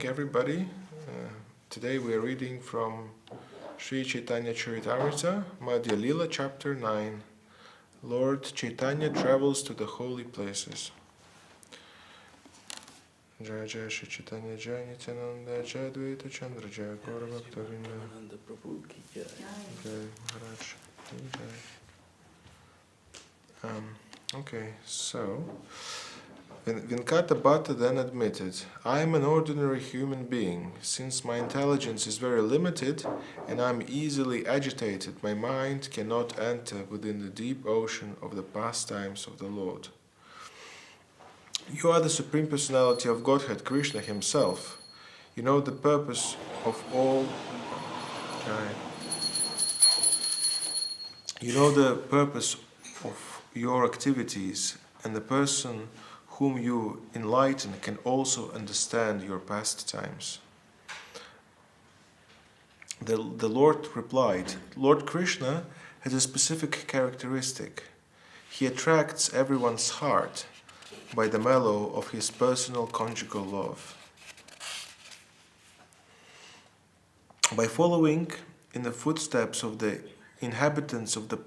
Everybody, today we are reading from Sri Caitanya-caritāmṛta, Madhya-līlā, chapter 9. Lord Chaitanya travels to the holy places. Jaya Jaya Shri Chaitanya Jaya Nityananda Jaya Dvaita Chandra Jaya Gaura Bhakta Vrinda Jaya Maharaj Jaya. Okay, so Venkata then admitted, I am an ordinary human being. Since my intelligence is very limited and I am easily agitated, my mind cannot enter within the deep ocean of the pastimes of the Lord. You are the Supreme Personality of Godhead, Krishna himself. You know the purpose of all... You know the purpose of your activities, and the person whom you enlighten can also understand your pastimes. The Lord replied, Lord Krishna has a specific characteristic. He attracts everyone's heart by the mellow of his personal conjugal love. By following in the footsteps of the inhabitants of the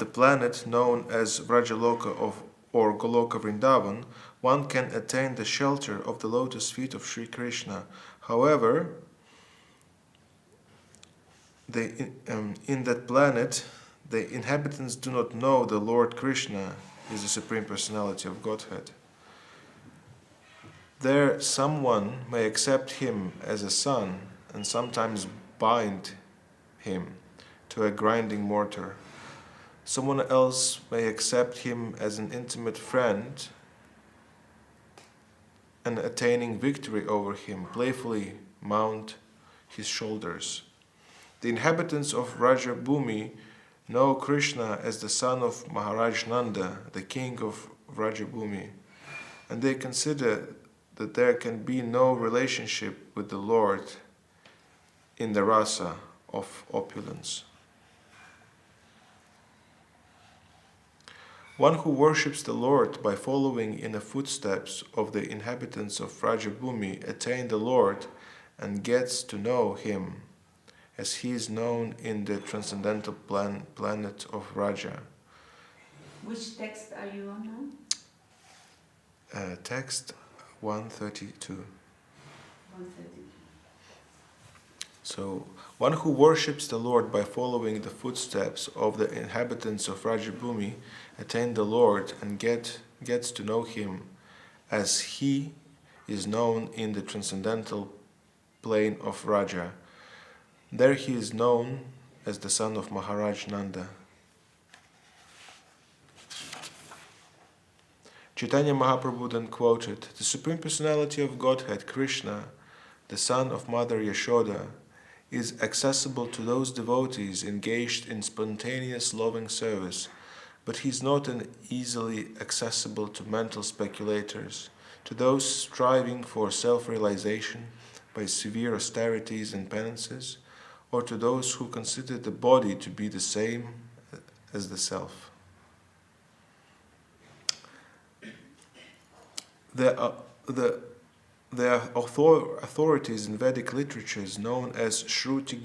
planet known as Vrajaloka or Goloka Vrindavan, one can attain the shelter of the lotus feet of Sri Krishna. However, in that planet, the inhabitants do not know the Lord Krishna is the Supreme Personality of Godhead. There, someone may accept him as a son and sometimes bind him to a grinding mortar. Someone else may accept him as an intimate friend and, attaining victory over him, playfully mount his shoulders. The inhabitants of Vrajabhumi know Krishna as the son of Maharaj Nanda, the king of Vrajabhumi, and they consider that there can be no relationship with the Lord in the rasa of opulence. One who worships the Lord by following in the footsteps of the inhabitants of Vrajabhumi attains the Lord and gets to know him as he is known in the transcendental planet of Raja. Which text are you on now? Text 132. 132. So, one who worships the Lord by following the footsteps of the inhabitants of Vrajabhumi attains the Lord and gets to know him as he is known in the transcendental plane of Raja. There he is known as the son of Maharaj Nanda. Chaitanya Mahāprabhu then quoted, the Supreme Personality of Godhead, Krishna, the son of Mother Yashoda, is accessible to those devotees engaged in spontaneous loving service, but he is not easily accessible to mental speculators, to those striving for self-realization by severe austerities and penances, or to those who consider the body to be the same as the self. There are authorities in Vedic literatures known as Shruti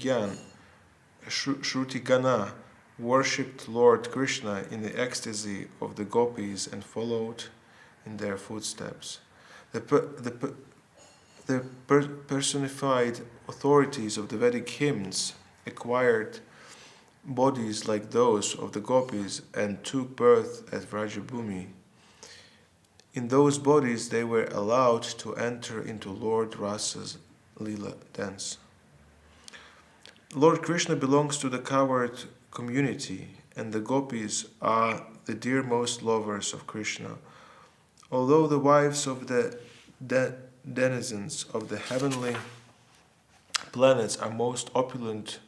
Gana worshipped Lord Krishna in the ecstasy of the gopis and followed in their footsteps. The personified authorities of the Vedic hymns acquired bodies like those of the gopis and took birth at Vrajabhumi. In those bodies they were allowed to enter into Lord Rasa's Lila dance. Lord Krishna belongs to the covered community, and the gopis are the dearmost lovers of Krishna. Although the wives of the denizens of the heavenly planets are most opulent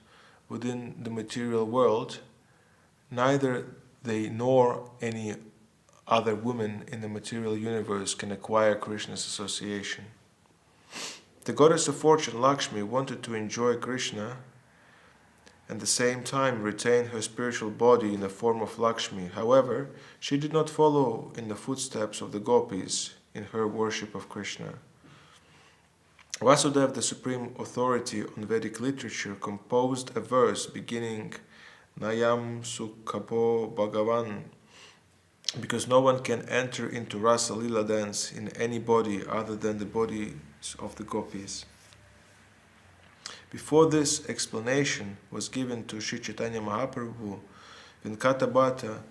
within the material world, neither they nor any other women in the material universe can acquire Krishna's association. The goddess of fortune, Lakshmi, wanted to enjoy Krishna and at the same time retain her spiritual body in the form of Lakshmi. However, she did not follow in the footsteps of the gopis. in her worship of Krishna. Vasudeva, the supreme authority on Vedic literature, composed a verse beginning Nayam Sukhapo Bhagavan, because no one can enter into Rasa Lila dance in any body other than the bodies of the gopis. Before this explanation was given to Sri Chaitanya Mahaprabhu, Venkatabhata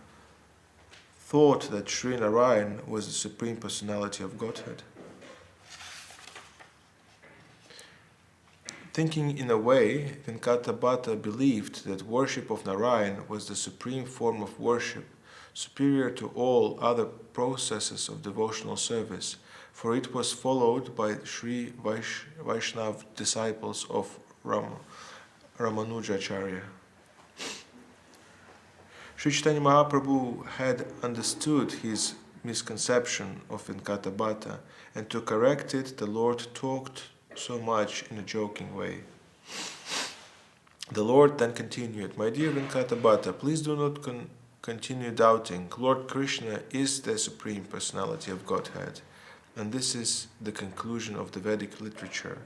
thought that Sri Narayan was the Supreme Personality of Godhead. Thinking in a way, Venkatabhata believed that worship of Narayan was the supreme form of worship, superior to all other processes of devotional service, for it was followed by Sri Vaishnava disciples of Ramanujacharya. Sri Chaitanya Mahaprabhu had understood his misconception of Venkatabhata, and to correct it, the Lord talked so much in a joking way. The Lord then continued, "My dear Venkatabhata, please do not continue doubting. Lord Krishna is the Supreme Personality of Godhead, and this is the conclusion of the Vedic literature.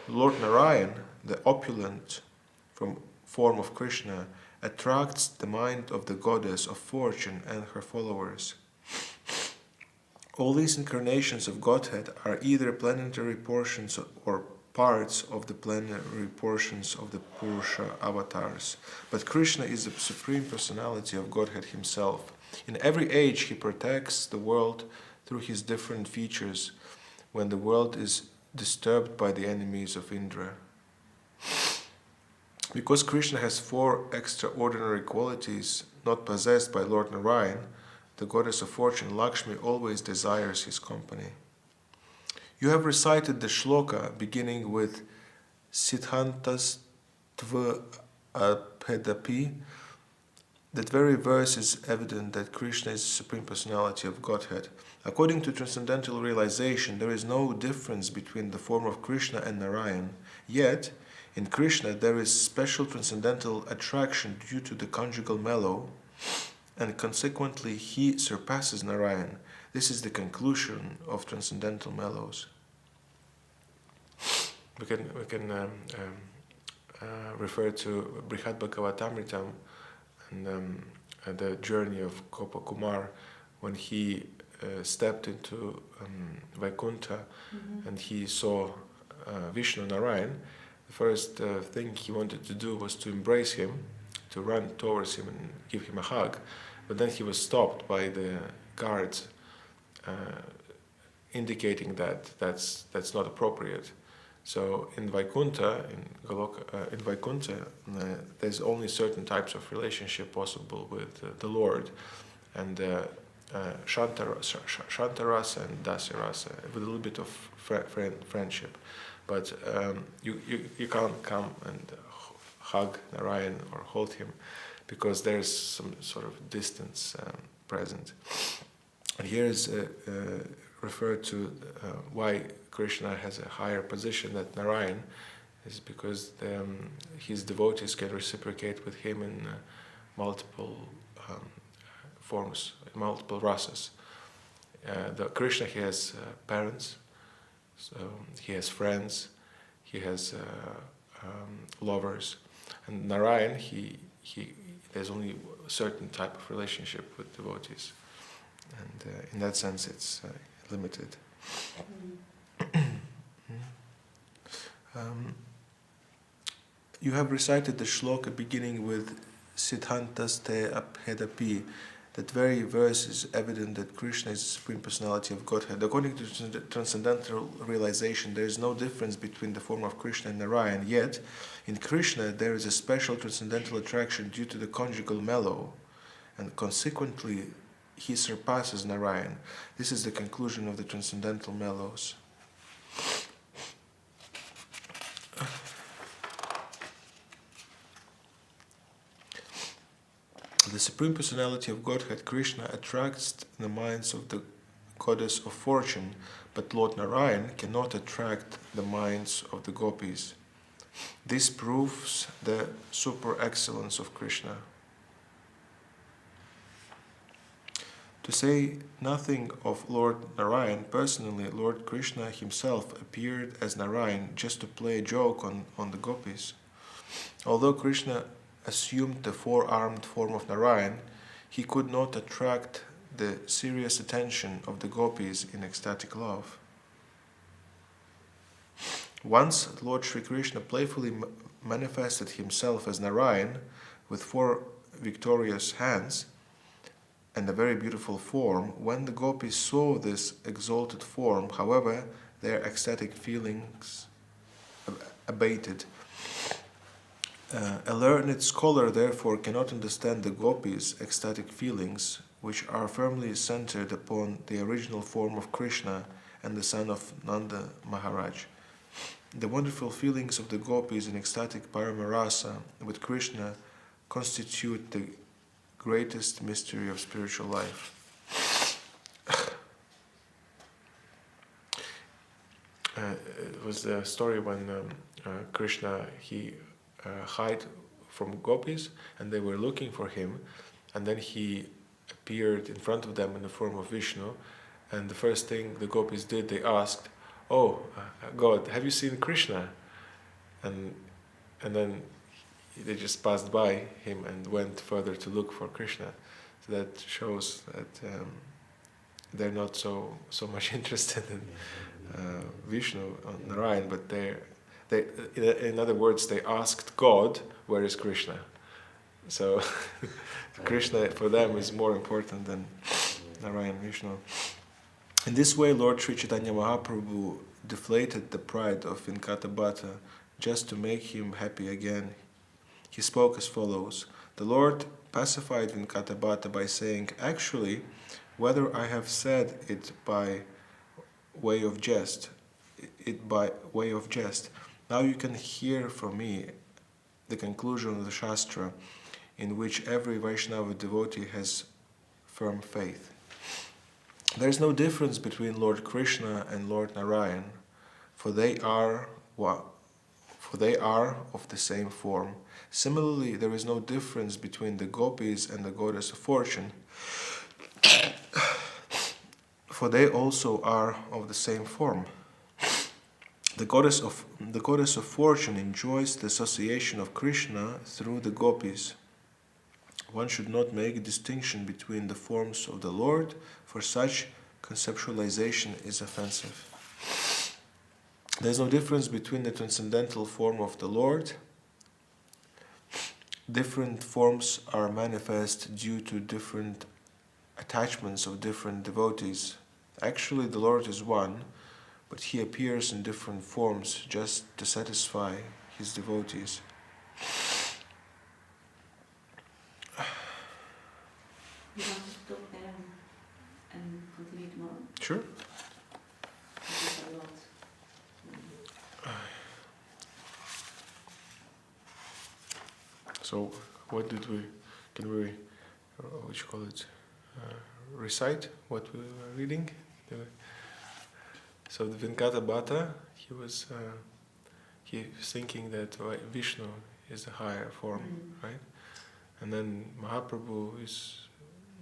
Lord Narayan, the opulent form of Krishna, attracts the mind of the goddess of fortune and her followers. All these incarnations of Godhead are either planetary portions or parts of the plenary portions of the Purusha avatars. But Krishna is the Supreme Personality of Godhead himself. In every age he protects the world through his different features when the world is disturbed by the enemies of Indra. Because Krishna has 4 extraordinary qualities not possessed by Lord Narayan, the goddess of fortune Lakshmi always desires his company. You have recited the shloka beginning with Siddhantas Tva Aphedapi. That very verse is evident that Krishna is the Supreme Personality of Godhead. According to transcendental realization, there is no difference between the form of Krishna and Narayan. Yet, in Krishna there is special transcendental attraction due to the conjugal mellow, and consequently he surpasses Narayan. This is the conclusion of transcendental mellows. We can refer to Brihad Bhagavatamritam and the journey of Gopakumar when he stepped into Vaikuntha and he saw Vishnu Narayan. The first thing he wanted to do was to embrace him, to run towards him and give him a hug, but then he was stopped by the guards, indicating that that's not appropriate. So in Vaikuntha, there's only certain types of relationship possible with the Lord, and Shantarasa and Dasarasa, with a little bit of friendship. But you can't come and hug Narayan or hold him, because there's some sort of distance present. And here is referred to why Krishna has a higher position than Narayan, is because his devotees can reciprocate with him in multiple forms, multiple rasas. Krishna, he has parents, so he has friends, he has lovers, and Narayan, he there's only a certain type of relationship with devotees, and in that sense it's limited. You have recited the shloka beginning with Siddhantas te aphedapi. That very verse is evident that Krishna is the Supreme Personality of Godhead. According to transcendental realization, there is no difference between the form of Krishna and Narayan. Yet, in Krishna there is a special transcendental attraction due to the conjugal mellow, and consequently he surpasses Narayan. This is the conclusion of the transcendental mellows. The Supreme Personality of Godhead, Krishna, attracts the minds of the goddess of fortune, but Lord Narayan cannot attract the minds of the gopis. This proves the super excellence of Krishna. To say nothing of Lord Narayan, personally, Lord Krishna himself appeared as Narayan just to play a joke on the gopis. Although Krishna assumed the four-armed form of Narayan, he could not attract the serious attention of the gopis in ecstatic love. Once Lord Sri Krishna playfully manifested himself as Narayan with four victorious hands and a very beautiful form. When the gopis saw this exalted form, however, their ecstatic feelings abated. A learned scholar therefore cannot understand the gopis' ecstatic feelings, which are firmly centered upon the original form of Krishna and the son of Nanda Maharaj. The wonderful feelings of the gopis in ecstatic Paramarasa with Krishna constitute the greatest mystery of spiritual life. It was the story when Krishna, he hid from gopis and they were looking for him, and then he appeared in front of them in the form of Vishnu, and the first thing the gopis did, they asked, "Oh, God, have you seen Krishna?" And then they just passed by him and went further to look for Krishna. So that shows that they're not so much interested in Vishnu or Narayan, but they, in other words, they asked God, "Where is Krishna?" So Krishna for them is more important than Narayan, Vishnu. In this way, Lord Sri Chaitanya Mahaprabhu deflated the pride of Venkata-bhatta just to make him happy again. He spoke as follows: "The Lord pacified Venkata-bhatta by saying, 'Actually, whether I have said it by way of jest, now you can hear from me the conclusion of the Shastra, in which every Vaishnava devotee has firm faith. There is no difference between Lord Krishna and Lord Narayan, for they are of the same form. Similarly, there is no difference between the gopis and the goddess of fortune, for they also are of the same form. The goddess of fortune enjoys the association of Krishna through the gopis. One should not make a distinction between the forms of the Lord, for such conceptualization is offensive. There is no difference between the transcendental form of the Lord. Different forms are manifest due to different attachments of different devotees. Actually, the Lord is one, but he appears in different forms just to satisfy his devotees. You want to stop there and continue tomorrow? Sure. This is a lot. So, what did can we, what you call it, recite what we were reading? So the Venkata-bhatta, he was thinking that Vishnu is the higher form, right? And then Mahāprabhu is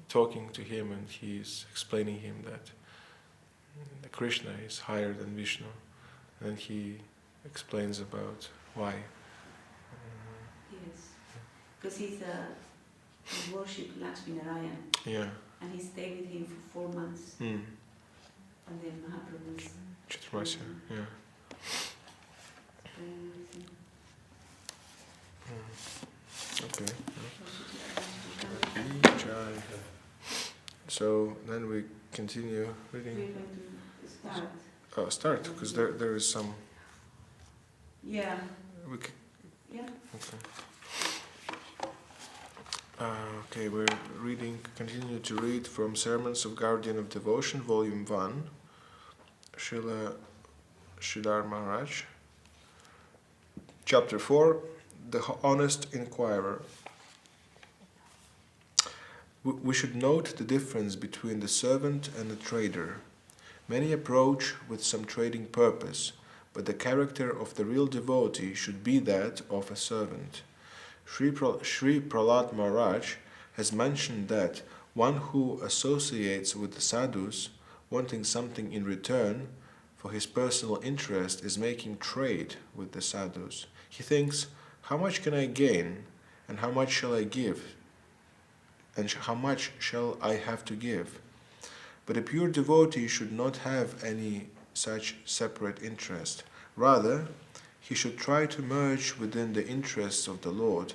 talking to him and he is explaining him that the Krishna is higher than Vishnu. And then he explains about why. Yes, because he worshipped Lakshmi Narayan. Yeah. And he stayed with him for 4 months. And then Mahāprabhu's Ch.4, yeah. Okay. So then we continue reading. We're going to start. Start, because there is some. Yeah. Yeah. Okay. Okay, we're continue to read from Sermons of Guardian of Devotion, Volume 1, Śrīdhar Maharaj, Chapter 4, The Honest Enquirer. We should note the difference between the servant and the trader. Many approach with some trading purpose, but the character of the real devotee should be that of a servant. Sri Prahlad Maharaj has mentioned that One who associates with the sadhus, wanting something in return for his personal interest, is making trade with the sadhus. He thinks, how much can I gain, and how much shall I give, and how much shall I have to give? But a pure devotee should not have any such separate interest. Rather, he should try to merge within the interests of the Lord.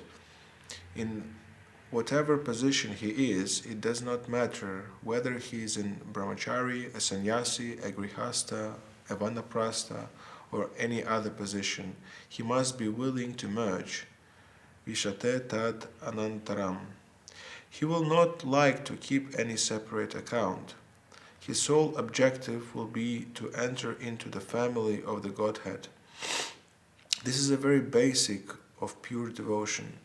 In whatever position he is, it does not matter whether he is in brahmachari, a sannyasi, a grihasta, a vanaprastha, or any other position. He must be willing to merge. Vishate tad anantaram. He will not like to keep any separate account. His sole objective will be to enter into the family of the Godhead. This is a very basic of pure devotion.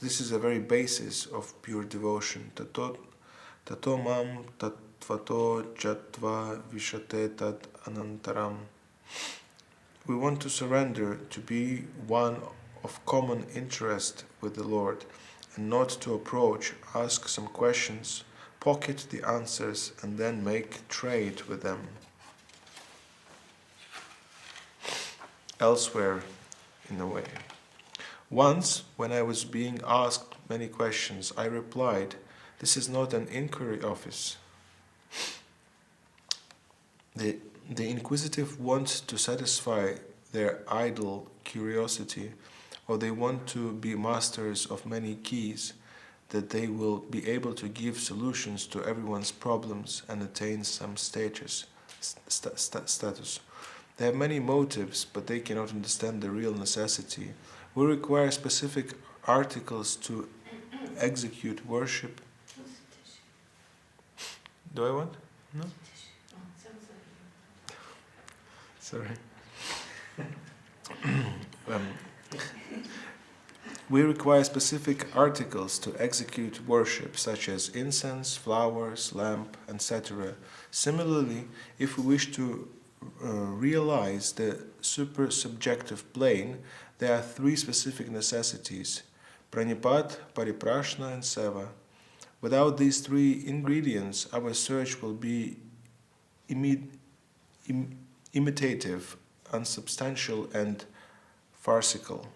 This is a very basis of pure devotion. Tato mam tattvato jatva vishate tad anantaram. We want to surrender to be one of common interest with the Lord, and not to approach, ask some questions, pocket the answers, and then make trade with them. Elsewhere, in a way. Once, when I was being asked many questions, I replied, "This is not an inquiry office." The inquisitive want to satisfy their idle curiosity, or they want to be masters of many keys, that they will be able to give solutions to everyone's problems and attain some status. They have many motives, but they cannot understand the real necessity. We require specific articles to execute worship. Do I want? No? Sorry. We require specific articles to execute worship, such as incense, flowers, lamp, etc. Similarly, if we wish to realize the super-subjective plane, there are three specific necessities: pranipat, pariprashna, and seva. Without these three ingredients, our search will be imitative, unsubstantial, and farcical.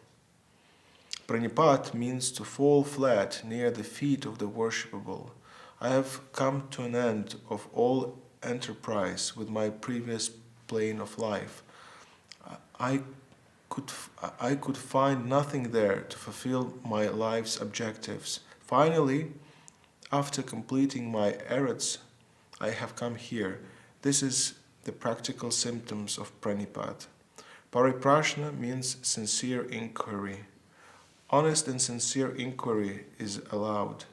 Pranipat means to fall flat near the feet of the worshipable. I have come to an end of all enterprise with my previous plane of life. I could find nothing there to fulfill my life's objectives. Finally, after completing my errands, I have come here. This is the practical symptoms of pranipat. Pariprashna means sincere inquiry. Honest and sincere inquiry is allowed.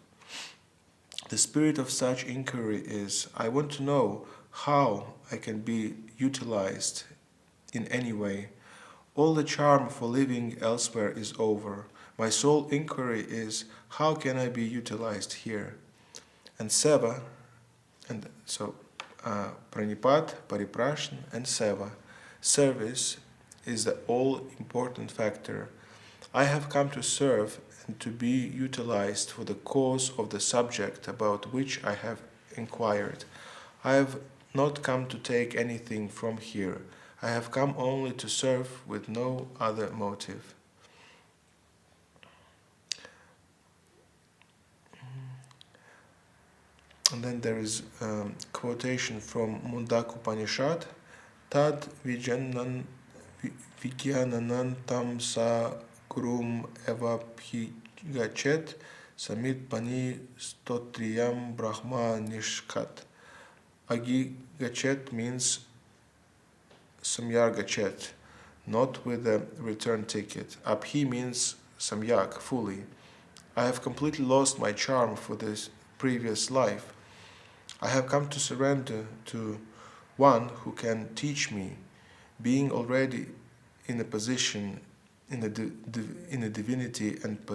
The spirit of such inquiry is, I want to know how I can be utilized in any way. All the charm for living elsewhere is over. My sole inquiry is, how can I be utilized here? And seva, and so pranipat, pariprashna, and seva. Service is the all-important factor. I have come to serve and to be utilized for the cause of the subject about which I have inquired. I have not come to take anything from here. I have come only to serve with no other motive. And then there is a quotation from Mundak Upanishad. Tad vijnanantam sa kurum evabhigachet samit pani stotriyam brahma nishkat. Agigachet means samyargachet, not with a return ticket. Abhi means samyak, fully. I have completely lost my charm for this previous life. I have come to surrender to one who can teach me, being already in a position in a divinity and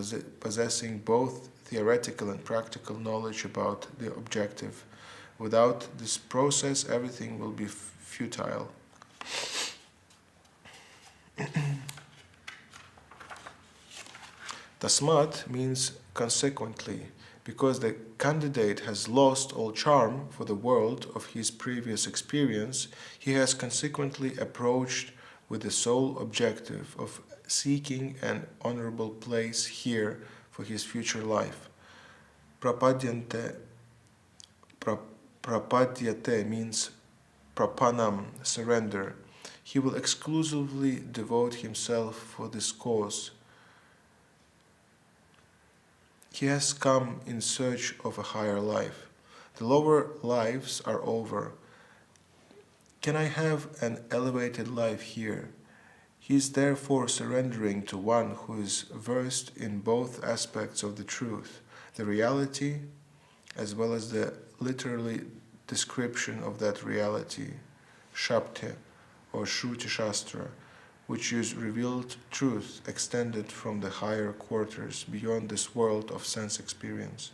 possessing both theoretical and practical knowledge about the objective. Without this process, everything will be futile. Tasmat means consequently, Because the candidate has lost all charm for the world of his previous experience, he has consequently approached with the sole objective of seeking an honorable place here for his future life. Prapadyate means prapanam, surrender. He will exclusively devote himself for this cause. He has come in search of a higher life. The lower lives are over. Can I have an elevated life here? He is therefore surrendering to one who is versed in both aspects of the truth, the reality, as well as the literary description of that reality, Shabdha or Shruti Shastra, which is revealed truth extended from the higher quarters beyond this world of sense experience.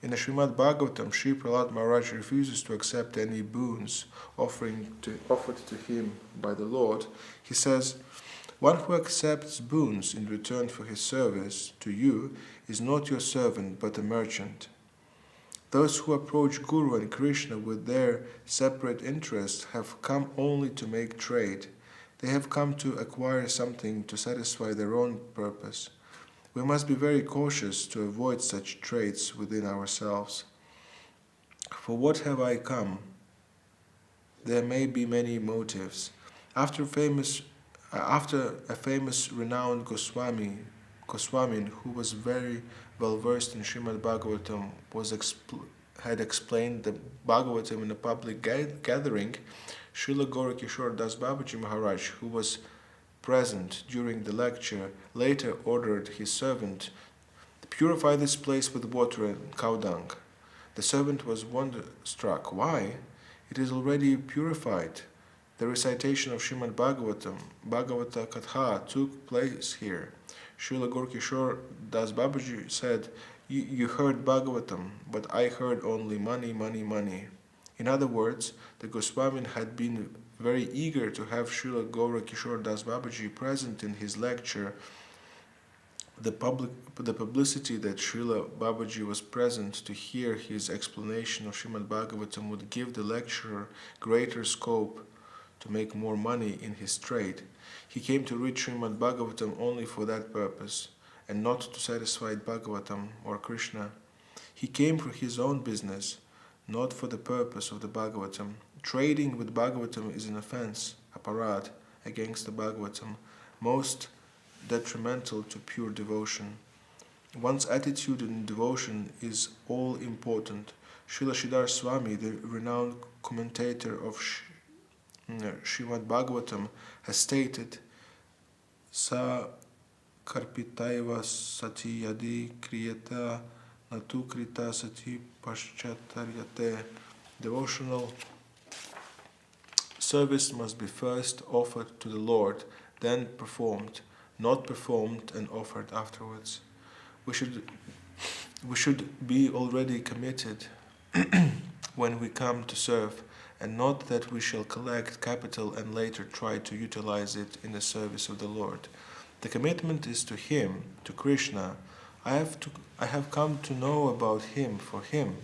In the Śrīmad Bhagavatam, Sri Prahlāda Maharaj refuses to accept any boons offered to him by the Lord. He says, "One who accepts boons in return for his service to you is not your servant but a merchant. Those who approach Guru and Krishna with their separate interests have come only to make trade. They have come to acquire something to satisfy their own purpose. We must be very cautious to avoid such traits within ourselves. For what have I come? There may be many motives. After a famous renowned Gosvāmī, who was very well versed in Śrīmad Bhagavatam, had explained the Bhagavatam in a public gathering, Śrīla Gaura Das Babaji Maharaj, who was present during the lecture, later ordered his servant to purify this place with water and cow dung. The servant was wonderstruck. Why? It is already purified. The recitation of Śrīmad Bhagavatam, Bhagavata Katha, took place here. Śrīla Gaura Das Babaji said, You heard Bhagavatam, but I heard only money, money, money. In other words, the Gosvāmī had been very eager to have Śrīla Gaura Das Babaji present in his lecture. The publicity that Śrīla Babaji was present to hear his explanation of Śrīmad Bhagavatam would give the lecturer greater scope to make more money in his trade. He came to read Śrīmad Bhagavatam only for that purpose, and not to satisfy Bhagavatam or Krishna. He came for his own business, not for the purpose of the Bhagavatam. Trading with Bhagavatam is an offense, aparad, against the Bhagavatam, most detrimental to pure devotion. One's attitude in devotion is all important. Śrīdhar Swāmī, the renowned commentator of Śrīmad Bhagavatam, has stated, Sa karpitaiva sati yadi kriyata natu krita sati paschataryate. Devotional service must be first offered to the Lord, then performed, not performed and offered afterwards. We should be already committed when we come to serve, and not that we shall collect capital and later try to utilize it in the service of the Lord. The commitment is to Him, to Krishna. I have come to know about Him for Him,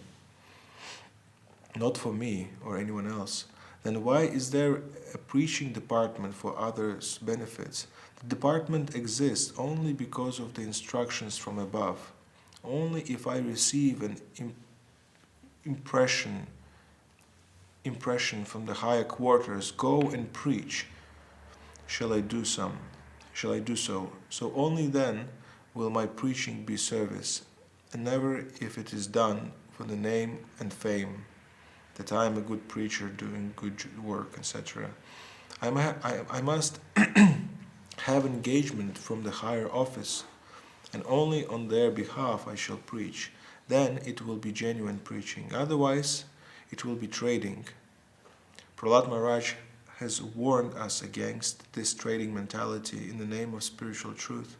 not for me or anyone else. Then why is there a preaching department for others' benefits? The department exists only because of the instructions from above. Only if I receive an impression from the higher quarters, go and preach, shall I do so. So only then will my preaching be service, and never if it is done for the name and fame, that I am a good preacher doing good work, etc. I must have engagement from the higher office, and only on their behalf I shall preach. Then it will be genuine preaching. Otherwise, it will be trading. Prahlāda Maharaj has warned us against this trading mentality in the name of spiritual truth.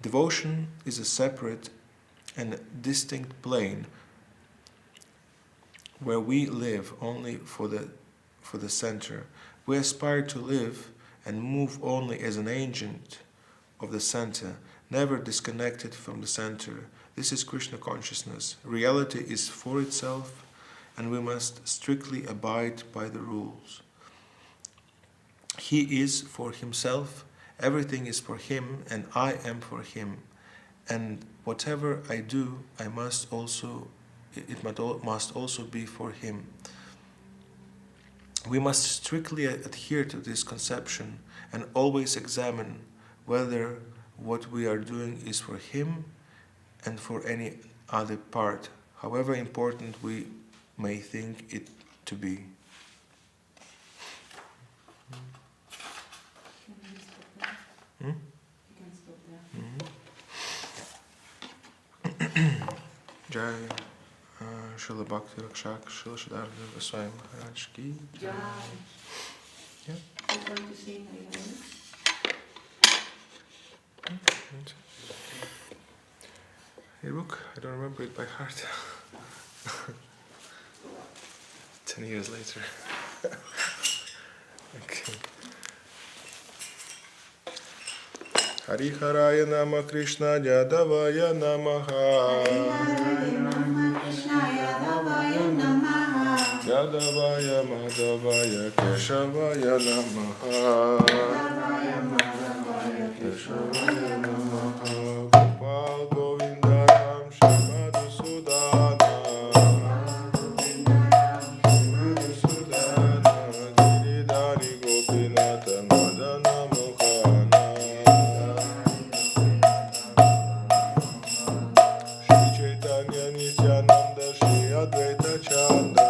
Devotion is a separate and distinct plane where we live only for the center. We aspire to live and move only as an agent of the center. never disconnected from the center. This is Krishna consciousness. Reality is for itself, and we must strictly abide by the rules. He is for himself, everything is for him, and I am for him. And whatever I do, it must also be for him. We must strictly adhere to this conception and always examine whether what we are doing is for him and for any other part, however important we may think it to be. You can stop there. Jai Śrīla Bhakti Rakshak Śrīla Śrīdhar Gosvāmī Mahārāj ki. Jai. Yeah. I'm going to sing again. Your book? I don't remember it by heart. 10 years later. Okay. Hariharaya Nama Krishna Yadavaya Namaha. Yadavaya Madhavaya Keshavaya Namaha. Keshavaya Namaha. Gopal Govinda Ram Madhusudana. Madhusudana Giridhari Gopinatha Madana Mokhana. Shri Chaitanya Nityananda Shri Advaita Chandra.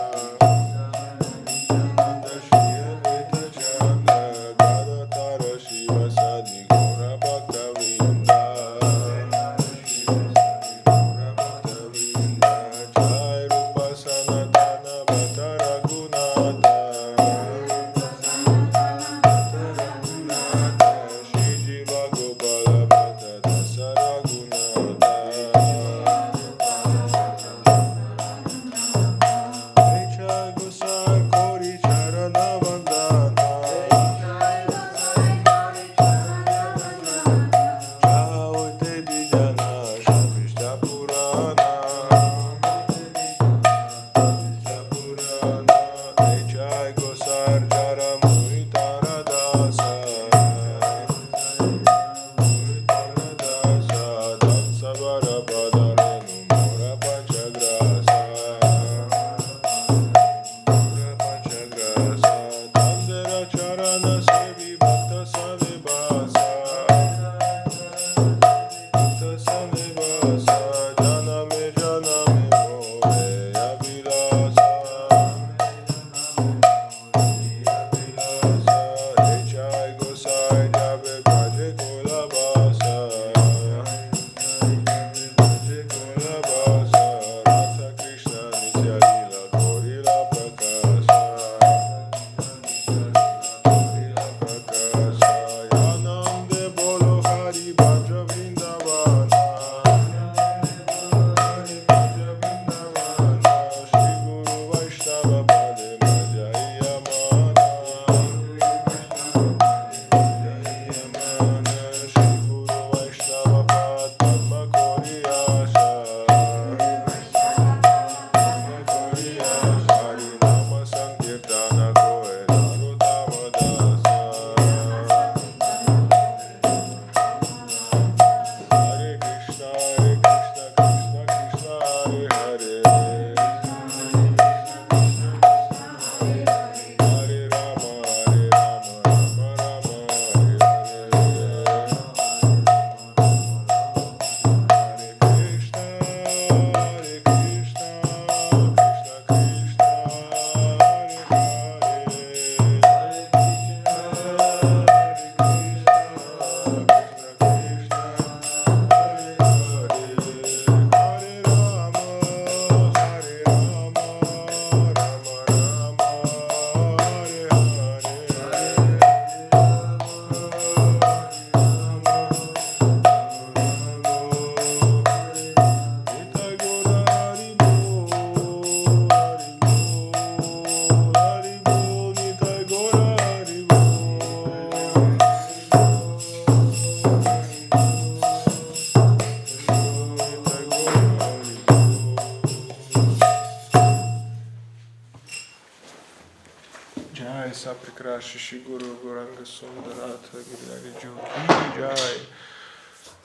Shishi Guru Gauranga Sundaratha Giriraju Ki Jai.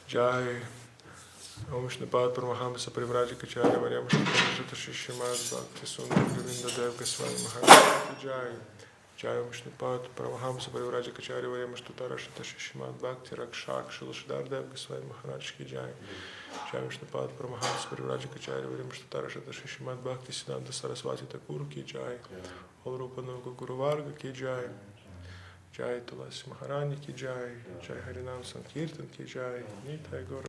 Jai. Om Shnapad Paramahamsa Kavirāja Kacharya Varyam Shankarajata Śrīmad Bhakti Sundar Govinda Dev Gosvāmī Mahārāja Ki Jai. Jai Om Shnapad Paramahamsa Kavirāja Kacharya Varyam Shankarajata Śrīmad Bhakti Rakshak Śrīdhar Dev Gosvāmī Mahārāja Ki Jai. Jai Om Shnapad Paramahamsa Kavirāja Kacharya Varyam Shankarajata Śrīmad Bhakti Siddhanta Sarasvati Thakur Ki Jai. All Rupa Nuga Guru Varga Ki Jai. Jai Tulasi Maharani Ki Jai. Jai Harinam Sankirtan Ki Jai. Nitai Gaur